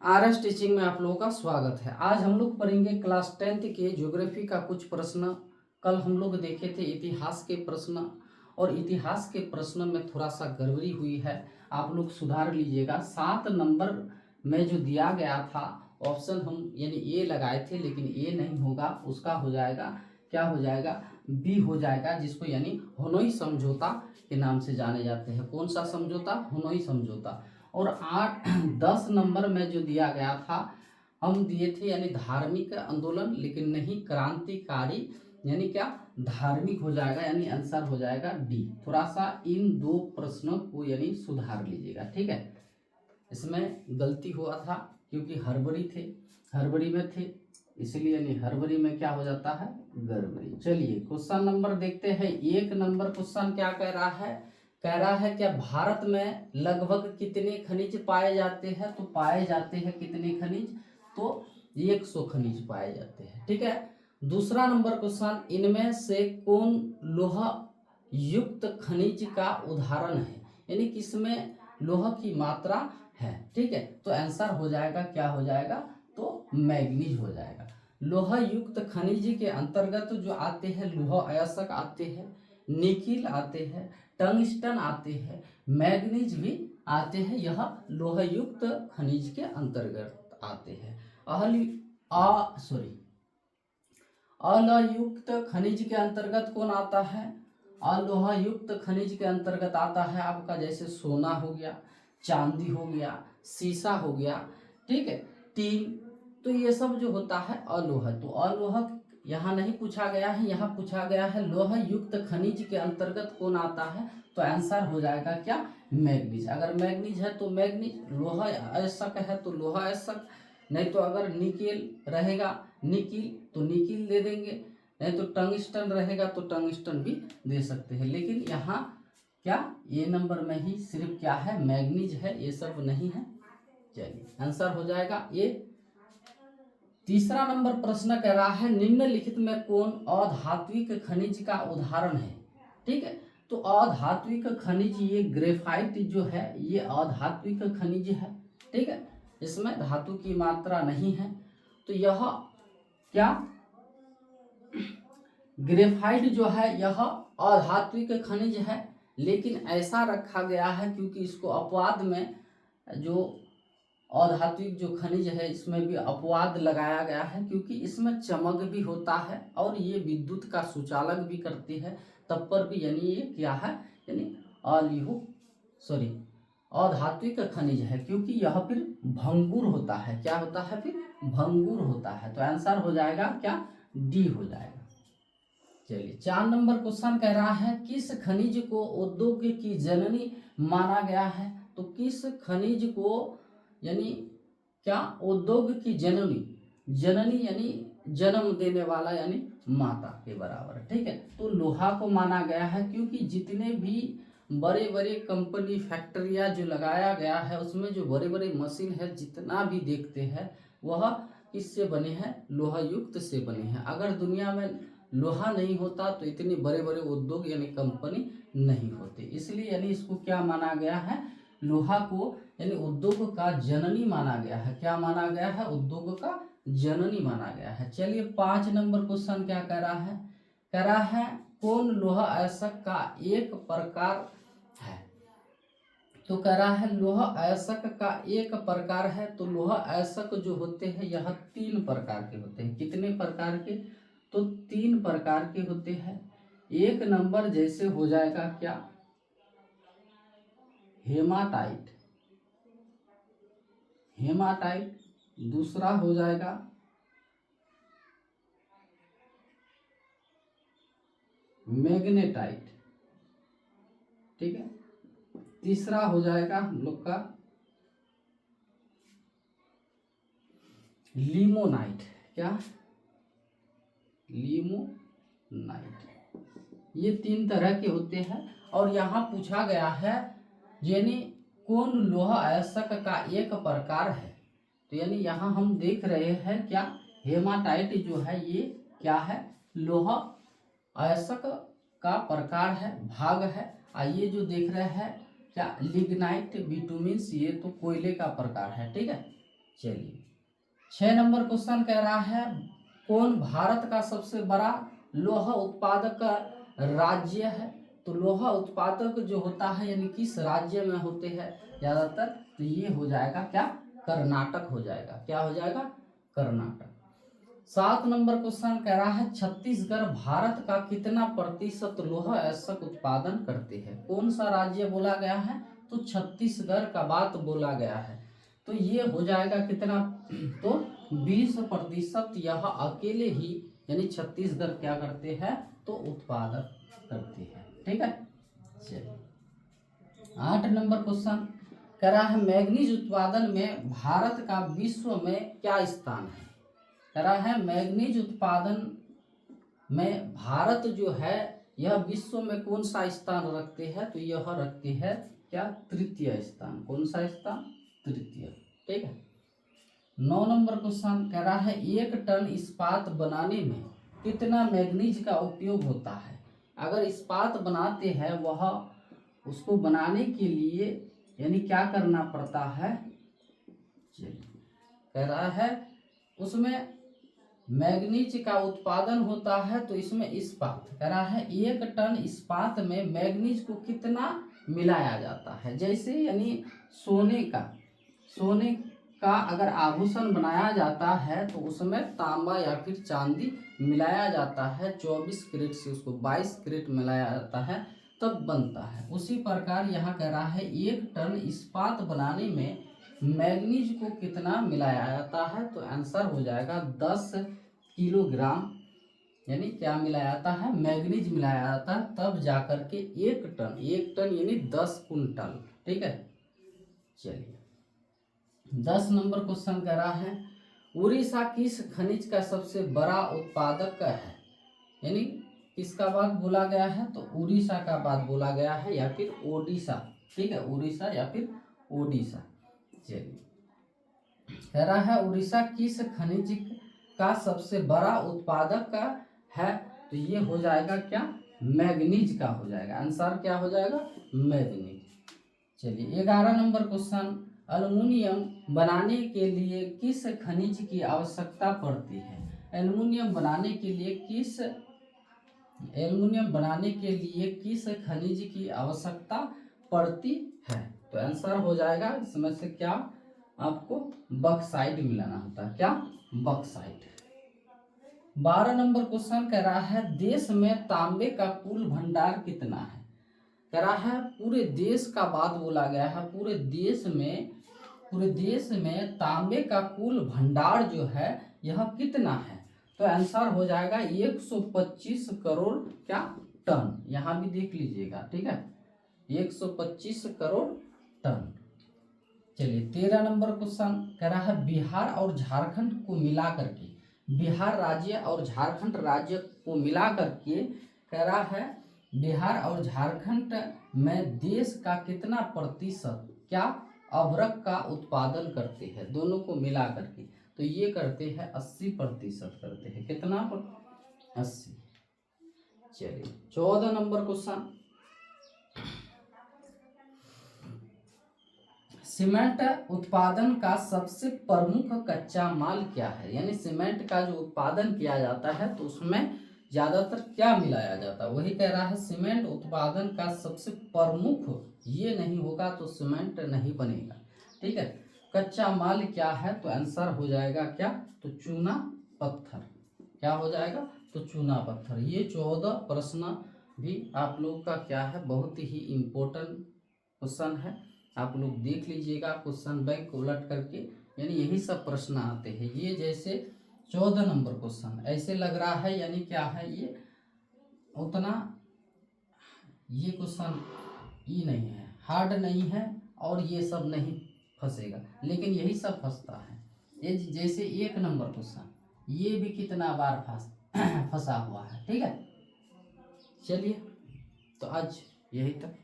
RS teaching में आप लोगों का स्वागत है। आज हम लोग पढ़ेंगे क्लास 10th के ज्योग्राफी का कुछ प्रश्न। कल हम लोग देखे थे इतिहास के प्रश्न, और इतिहास के प्रश्न में थोड़ा सा गड़बड़ी हुई है, आप लोग सुधार लीजिएगा। 7 नंबर में जो दिया गया था ऑप्शन हम यानी ए लगाए थे, लेकिन ए नहीं होगा, उसका हो जाएगा, क्या हो जाएगा, बी हो जाएगा, जिसको यानी हनोई समझौता के नाम से जाने जाते हैं। कौन सा समझौता? हनोई समझौता। और 10 नंबर में जो दिया गया था हम दिए थे यानी धार्मिक आंदोलन, लेकिन नहीं क्रांतिकारी, यानी क्या धार्मिक हो जाएगा, यानी आंसर हो जाएगा डी। थोड़ा सा इन दो प्रश्नों को यानी सुधार लीजिएगा, ठीक है। इसमें गलती हुआ था क्योंकि हड़बड़ी में थे, इसलिए यानी हड़बड़ी में क्या हो जाता है, गड़बड़ी। चलिए क्वेश्चन नंबर देखते हैं। 1 नंबर क्वेश्चन क्या कह रहा है? कह रहा है क्या भारत में लगभग कितने खनिज पाए जाते हैं? तो पाए जाते हैं कितने खनिज? तो 100 खनिज पाए जाते हैं, ठीक है। दूसरा नंबर क्वेश्चन, इनमें से कौन लोहा युक्त खनिज का उदाहरण है? यानी किसमें लोहा की मात्रा है, ठीक है। तो आंसर हो जाएगा, क्या हो जाएगा, तो मैग्नीज हो जाएगा। लोहा युक्त खनिज के अंतर्गत जो आते हैं, लोहा अयस्क आते हैं, निकिल आते हैं, टंगस्टन आते हैं, मैग्नीज भी आते हैं, यह लोहा युक्त खनिज के अंतर्गत आते हैं। अलोयुक्त खनिज के अंतर्गत कौन आता है? अलोहा युक्त खनिज के अंतर्गत आता है आपका जैसे सोना हो गया, चांदी हो गया, सीसा हो गया, ठीक है, टीन। तो ये सब जो होता है अलोह। तो अलोह यहाँ नहीं पूछा गया है, यहाँ पूछा गया है लोह युक्त खनिज के अंतर्गत कौन आता है। तो आंसर हो जाएगा क्या, मैग्नीज। अगर मैग्नीज है तो मैग्नीज, लोहा अयस्क है तो लोहा अयस्क, नहीं तो अगर निकेल रहेगा निकिल तो निकिल दे देंगे, नहीं तो टंगस्टन रहेगा तो टंगस्टन भी दे सकते हैं। लेकिन यहाँ क्या ये नंबर में ही सिर्फ क्या है, मैग्नीज है, ये सब नहीं है। चलिए आंसर हो जाएगा ये। तीसरा नंबर प्रश्न कह रहा है निम्नलिखित में कौन अधात्विक खनिज का उदाहरण है, ठीक है। तो अधात्विक खनिज ये ग्रेफाइट जो है ये अधात्विक खनिज है, ठीक है, इसमें धातु की मात्रा नहीं है। तो यह क्या ग्रेफाइट जो है यह अधात्विक खनिज है, लेकिन ऐसा रखा गया है क्योंकि इसको अपवाद में, जो अधात्विक जो खनिज है इसमें भी अपवाद लगाया गया है, क्योंकि इसमें चमक भी होता है और ये विद्युत का सुचालक भी करती है, तब पर भी यानी ये क्या है, यानी अधात्विक खनिज है, क्योंकि यह फिर भंगुर होता है। क्या होता है? फिर भंगुर होता है। तो आंसर हो जाएगा क्या, डी हो जाएगा। चलिए 4 नंबर क्वेश्चन कह रहा है किस खनिज को उद्योग की जननी माना गया है? तो किस खनिज को यानी क्या उद्योग की जननी यानी जन्म देने वाला, यानी माता के बराबर, ठीक है। तो लोहा को माना गया है क्योंकि जितने भी बड़े बड़े कंपनी फैक्ट्रियाँ जो लगाया गया है उसमें जो बड़े बड़े मशीन है जितना भी देखते हैं वह किससे बने हैं, लोहा युक्त से बने हैं। अगर दुनिया में लोहा नहीं होता तो इतने बड़े बड़े उद्योग यानी कंपनी नहीं होते, इसलिए यानी इसको क्या माना गया है, लोहा को यानी उद्योग का जननी माना गया है। क्या माना गया है? उद्योग का जननी माना गया है। चलिए 5 नंबर क्वेश्चन क्या कह रहा है? कह रहा है कौन लोहा अयस्क का एक प्रकार है? तो कह रहा है लोहा अयस्क का एक प्रकार है। तो लोहा अयस्क जो होते हैं यह 3 प्रकार के होते हैं। कितने प्रकार के? तो 3 प्रकार के होते हैं। एक नंबर जैसे हो जाएगा क्या, हेमाटाइट, दूसरा हो जाएगा मैग्नेटाइट, ठीक है, तीसरा हो जाएगा हम लोग का लिमोनाइट। क्या? लिमोनाइट। ये 3 तरह के होते हैं। और यहाँ पूछा गया है यानी कौन लोहा अयस्क का एक प्रकार है। तो यानी यहाँ हम देख रहे हैं क्या, हेमाटाइट जो है ये क्या है, लोहा अयस्क का प्रकार है, भाग है। ये जो देख रहे हैं क्या, लिग्नाइट बिटुमिन्स, ये तो कोयले का प्रकार है, ठीक है। चलिए 6 नंबर क्वेश्चन कह रहा है कौन भारत का सबसे बड़ा लोहा उत्पादक राज्य है। तो लोहा उत्पादक जो होता है यानी किस राज्य में होते हैं ज्यादातर, तो ये हो जाएगा क्या, कर्नाटक हो जाएगा। क्या हो जाएगा, कर्नाटक। 7 नंबर क्वेश्चन कह रहा है छत्तीसगढ़ भारत का कितना प्रतिशत लोहा अयस्क उत्पादन करते हैं। कौन सा राज्य बोला गया है, तो छत्तीसगढ़ का बात बोला गया है। तो ये हो जाएगा कितना, तो 20% यह अकेले ही यानी छत्तीसगढ़ क्या करते हैं, तो उत्पादन करते हैं। ठीक है। चलिए 8 नंबर क्वेश्चन कह रहा है मैग्नीज उत्पादन में भारत का विश्व में क्या स्थान है। कह रहा है मैग्नीज उत्पादन में भारत जो है यह विश्व में कौन सा स्थान रखते हैं, तो यह रखते हैं क्या, तृतीय स्थान। कौन सा स्थान, तृतीय। ठीक है। 9 नंबर क्वेश्चन कह रहा है 1 टन इस्पात बनाने में कितना मैग्नीज का उपयोग होता है। अगर इस्पात बनाते हैं वह उसको बनाने के लिए यानी क्या करना पड़ता है, कह रहा है उसमें मैग्नीज का उत्पादन होता है। तो इसमें इस्पात कह रहा है 1 टन इस्पात में मैग्नीज को कितना मिलाया जाता है। जैसे यानी सोने का अगर आभूषण बनाया जाता है तो उसमें तांबा या फिर चांदी मिलाया जाता है, 24 कैरेट से उसको 22 कैरेट मिलाया जाता है तब बनता है। उसी प्रकार यहाँ कह रहा है 1 टन इस्पात बनाने में मैग्नीज को कितना मिलाया जाता है, तो आंसर हो जाएगा 10 किलोग्राम यानी क्या मिलाया जाता है, मैग्नीज मिलाया जाता है, तब जाकर के 1 टन यानी 10 कुंटल। ठीक है। चलिए 10 नंबर क्वेश्चन कह रहा है उड़ीसा किस खनिज का सबसे बड़ा उत्पादक है। यानी किसका बात बोला गया है, तो उड़ीसा का बात बोला गया है या फिर ओडिशा। ठीक है, उड़ीसा या फिर ओडिशा। चलिए कह रहा है उड़ीसा किस खनिज का सबसे बड़ा उत्पादक है, तो ये हो जाएगा क्या, मैग्नीज का हो जाएगा। आंसर क्या हो जाएगा, मैग्नीज। चलिए 11 नंबर क्वेश्चन एल्युमिनियम बनाने के लिए किस खनिज की आवश्यकता पड़ती है। एल्युमिनियम बनाने के लिए किस खनिज की आवश्यकता पड़ती है, तो आंसर हो जाएगा इसमें से क्या, आपको बॉक्साइट मिलाना होता है। क्या, बॉक्साइट। 12 नंबर क्वेश्चन कह रहा है देश में तांबे का कुल भंडार कितना है। कह रहा है पूरे देश का बात बोला गया है, पूरे देश में तांबे का कुल भंडार जो है यह कितना है, तो आंसर हो जाएगा 125 करोड़ क्या, टन। यहाँ भी देख लीजिएगा। ठीक है, 125 करोड़ टन। चलिए 13 नंबर क्वेश्चन कह रहा है बिहार और झारखंड को मिला करके, बिहार राज्य और झारखंड राज्य को मिला करके कह रहा है बिहार और झारखंड में देश का कितना प्रतिशत क्या अभ्रक का उत्पादन करते हैं, दोनों को मिला करके, तो ये करते हैं 80% करते हैं। कितना, 80। चलिए 14 नंबर क्वेश्चन सीमेंट उत्पादन का सबसे प्रमुख कच्चा माल क्या है। यानी सीमेंट का जो उत्पादन किया जाता है तो उसमें ज्यादातर क्या मिलाया जाता है, वही कह रहा है सीमेंट उत्पादन का सबसे प्रमुख, ये नहीं होगा तो सीमेंट नहीं बनेगा। ठीक है, कच्चा माल क्या है, तो आंसर हो जाएगा क्या, तो चूना पत्थर। क्या हो जाएगा, तो चूना पत्थर। ये 14 प्रश्न भी आप लोग का क्या है, बहुत ही इम्पोर्टेंट क्वेश्चन है। आप लोग देख लीजिएगा क्वेश्चन बैंक उलट करके, यानी यही सब प्रश्न आते हैं। ये जैसे 14 नंबर क्वेश्चन ऐसे लग रहा है यानी क्या है, ये उतना ये क्वेश्चन ये नहीं है, हार्ड नहीं है और ये सब नहीं फंसेगा, लेकिन यही सब फंसता है। ये जैसे 1 नंबर क्वेश्चन ये भी कितना बार फंसा हुआ है। ठीक है, चलिए तो आज यही तक।